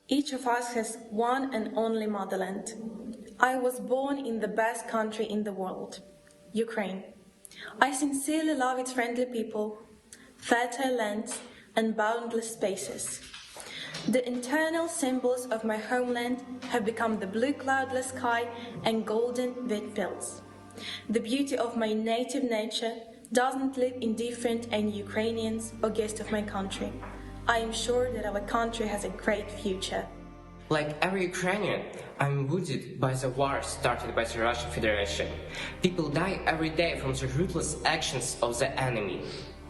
Each of us has one and only motherland. I was born in the best country in the world, Ukraine. I sincerely love its friendly people, fertile lands, and boundless spaces. The internal symbols of my homeland have become the blue cloudless sky and golden wheat fields. The beauty of my native nature doesn't leave indifferent any Ukrainians or guests of my country. I am sure that our country has a great future. Like every Ukrainian, I'm wounded by the war started by the Russian Federation. People die every day from the ruthless actions of the enemy.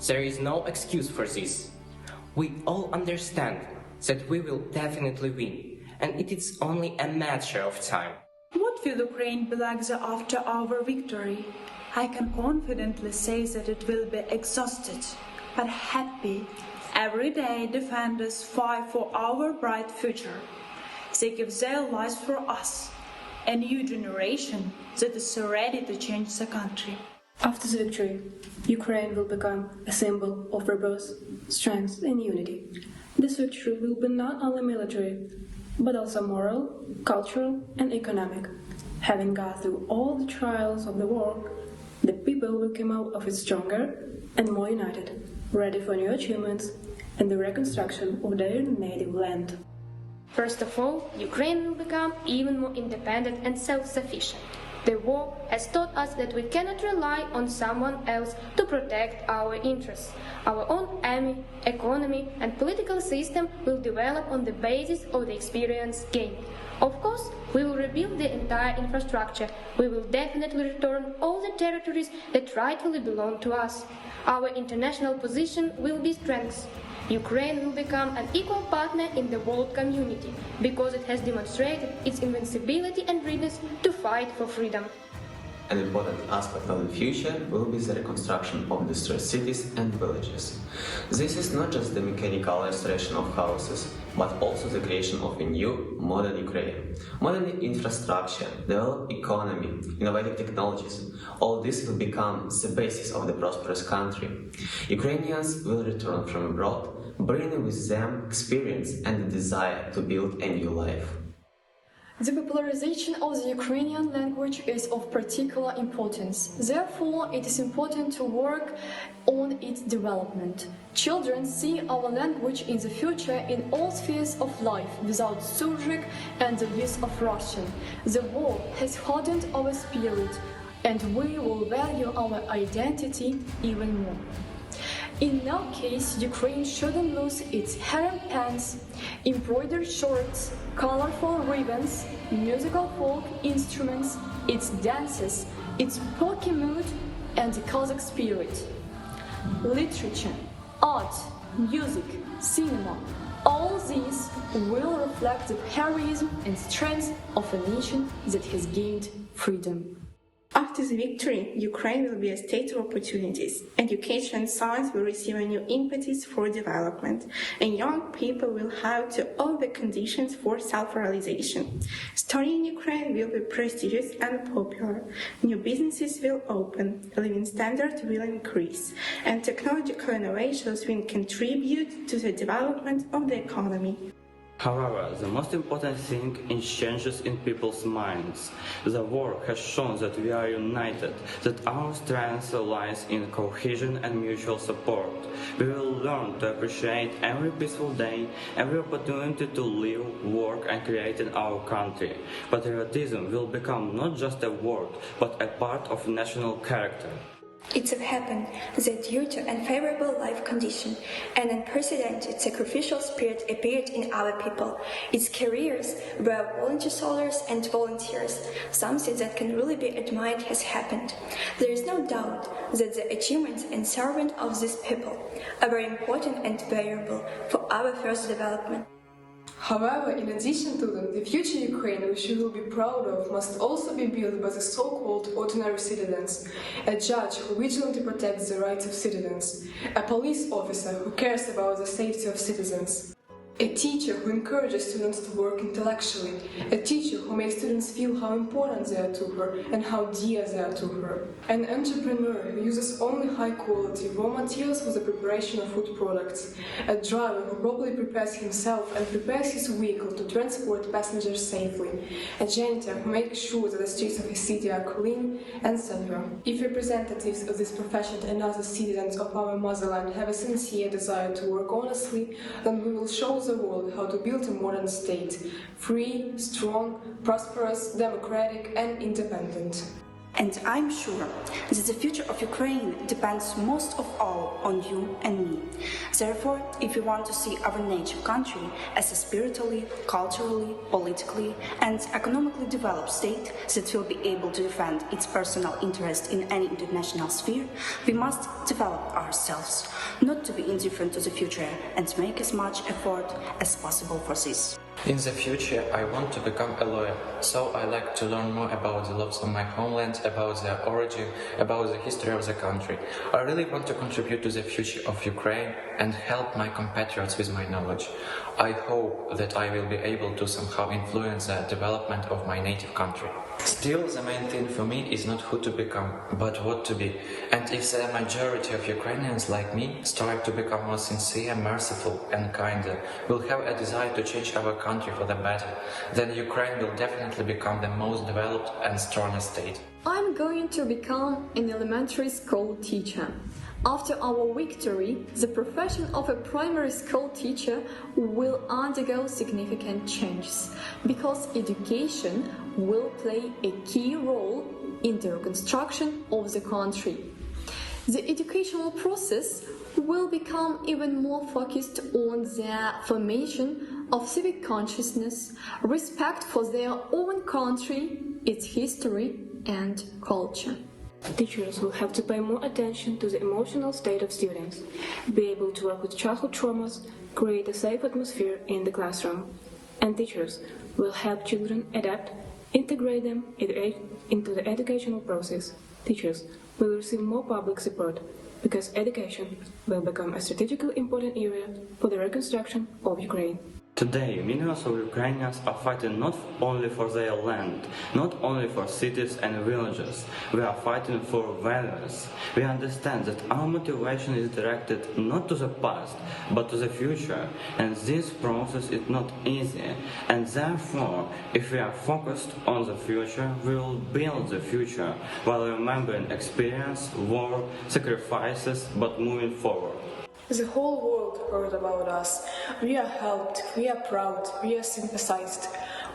There is no excuse for this. We all understand that we will definitely win, and it is only a matter of time. What will Ukraine be like after our victory? I can confidently say that it will be exhausted, but happy. Every day defenders fight for our bright future. They give their lives for us, a new generation that is ready to change the country. After the victory, Ukraine will become a symbol of rebirth, strength and unity. This victory will be not only military, but also moral, cultural and economic. Having gone through all the trials of the war, the people will come out of it stronger and more united, ready for new achievements and the reconstruction of their native land. First of all, Ukraine will become even more independent and self-sufficient. The war has taught us that we cannot rely on someone else to protect our interests. Our own army, economy and political system will develop on the basis of the experience gained. Of course, we will rebuild the entire infrastructure. We will definitely return all the territories that rightfully belong to us. Our international position will be strengthened. Ukraine will become an equal partner in the world community because it has demonstrated its invincibility and readiness to fight for freedom. An important aspect of the future will be the reconstruction of destroyed cities and villages. This is not just the mechanical restoration of houses, but also the creation of a new, modern Ukraine. Modern infrastructure, developed economy, innovative technologies, all this will become the basis of the prosperous country. Ukrainians will return from abroad, bringing with them experience and the desire to build a new life. The popularization of the Ukrainian language is of particular importance. Therefore, it is important to work on its development. Children see our language in the future in all spheres of life without Surjik and the use of Russian. The war has hardened our spirit, and we will value our identity even more. In no case, Ukraine shouldn't lose its harem pants, embroidered shorts, colorful ribbons, musical folk instruments, its dances, its polka mood, and the Kazakh spirit. Literature, art, music, cinema, all these will reflect the heroism and strength of a nation that has gained freedom. After the victory, Ukraine will be a state of opportunities. Education and science will receive a new impetus for development, and young people will have all the conditions for self-realization. Studying in Ukraine will be prestigious and popular. New businesses will open, living standards will increase, and technological innovations will contribute to the development of the economy. However, the most important thing is changes in people's minds. The war has shown that we are united, that our strength lies in cohesion and mutual support. We will learn to appreciate every peaceful day, every opportunity to live, work and create in our country. Patriotism will become not just a word, but a part of national character. It so happened that due to unfavorable life condition, an unprecedented sacrificial spirit appeared in our people. Its careers were volunteer soldiers and volunteers. Something that can really be admired has happened. There is no doubt that the achievements and servant of these people are very important and valuable for our further development. However, in addition to them, the future Ukraine, which we will be proud of, must also be built by the so-called ordinary citizens, a judge who vigilantly protects the rights of citizens, a police officer who cares about the safety of citizens. A teacher who encourages students to work intellectually. A teacher who makes students feel how important they are to her and how dear they are to her. An entrepreneur who uses only high-quality raw materials for the preparation of food products. A driver who properly prepares himself and prepares his vehicle to transport passengers safely. A janitor who makes sure that the streets of his city are clean, etc. If representatives of this profession and other citizens of our motherland have a sincere desire to work honestly, then we will show the world how to build a modern state, free, strong, prosperous, democratic and independent. And I'm sure that the future of Ukraine depends most of all on you and me. Therefore, if we want to see our native country as a spiritually, culturally, politically, and economically developed state that will be able to defend its personal interest in any international sphere, we must develop ourselves, not to be indifferent to the future, and make as much effort as possible for this. In the future, I want to become a lawyer, so I like to learn more about the laws of my homeland, about their origin, about the history of the country. I really want to contribute to the future of Ukraine and help my compatriots with my knowledge. I hope that I will be able to somehow influence the development of my native country. Still, the main thing for me is not who to become, but what to be. And if the majority of Ukrainians like me strive to become more sincere, merciful and kinder, will have a desire to change our country for the better, then Ukraine will definitely become the most developed and strongest state. I'm going to become an elementary school teacher. After our victory, the profession of a primary school teacher will undergo significant changes because education will play a key role in the reconstruction of the country. The educational process will become even more focused on the formation of civic consciousness, respect for their own country, its history and culture. Teachers will have to pay more attention to the emotional state of students, be able to work with childhood traumas, create a safe atmosphere in the classroom. And teachers will help children adapt, integrate them into the educational process. Teachers will receive more public support because education will become a strategically important area for the reconstruction of Ukraine. Today, millions of Ukrainians are fighting not only for their land, not only for cities and villages. We are fighting for values. We understand that our motivation is directed not to the past, but to the future. And this process is not easy. And therefore, if we are focused on the future, we will build the future while remembering experience, war, sacrifices, but moving forward. The whole world heard about us. We are helped, we are proud, we are sympathized.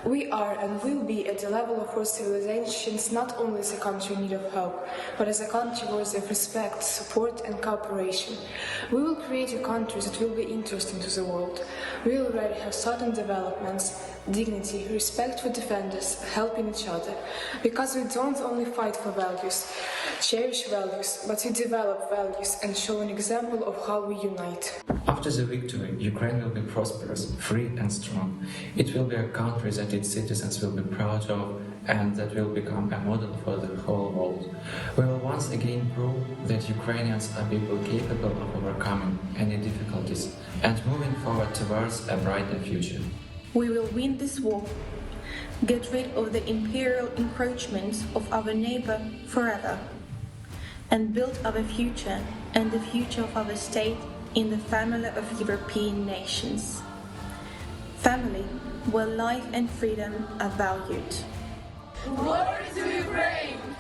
We are and will be at the level of our civilizations not only as a country in need of help, but as a country worthy of respect, support and cooperation. We will create a country that will be interesting to the world. We already have certain developments, dignity, respect for defenders, helping each other. Because we don't only fight for values, cherish values, but we develop values and show an example of how we unite. After the victory, Ukraine will be prosperous, free and strong. It will be a country that its citizens will be proud of and that will become a model for the whole world. We will once again prove that Ukrainians are people capable of overcoming any difficulties and moving forward towards a brighter future. We will win this war, get rid of the imperial encroachments of our neighbor forever, and build our future and the future of our state in the family of European nations. Family where life and freedom are valued. Glory to Ukraine!